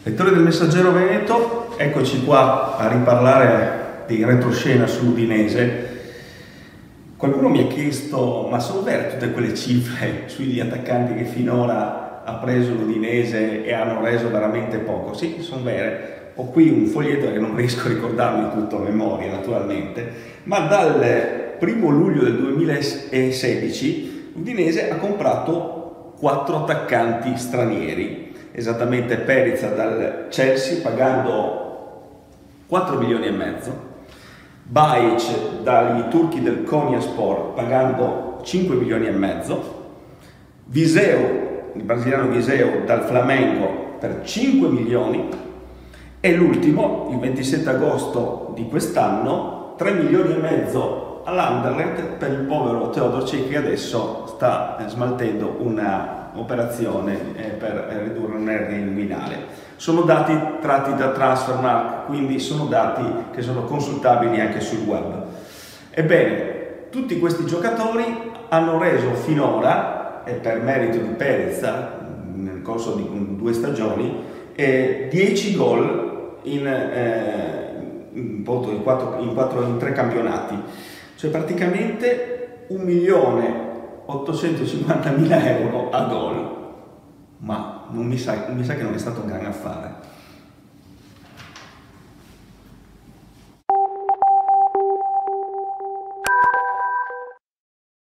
Lettori del Messaggero Veneto, eccoci qua a riparlare di retroscena sull'Udinese. Qualcuno mi ha chiesto, ma sono vere tutte quelle cifre sugli attaccanti che finora ha preso l'Udinese e hanno reso veramente poco? Sì, sono vere. Ho qui un foglietto che non riesco a ricordarmi tutto a memoria, naturalmente, ma dal 1° luglio del 2016 l'Udinese ha comprato 4 attaccanti stranieri. Esattamente Perica dal Chelsea pagando 4 milioni e mezzo, Bajic dai turchi del Konyaspor pagando 5 milioni e mezzo, Viseu, il brasiliano Viseu dal Flamengo per 5 milioni e l'ultimo, il 27 agosto di quest'anno, 3 milioni e mezzo all'Anderlecht per il povero Teodosic che adesso sta smaltendo una operazione per ridurre un errore inguinale. Sono dati tratti da Transfermarkt, quindi sono dati che sono consultabili anche sul web. Ebbene, tutti questi giocatori hanno reso finora, e per merito di Perica, nel corso di 2 stagioni, 10 gol in 3 campionati, cioè praticamente 1.850.000 euro a gol, ma mi sa che non è stato un gran affare.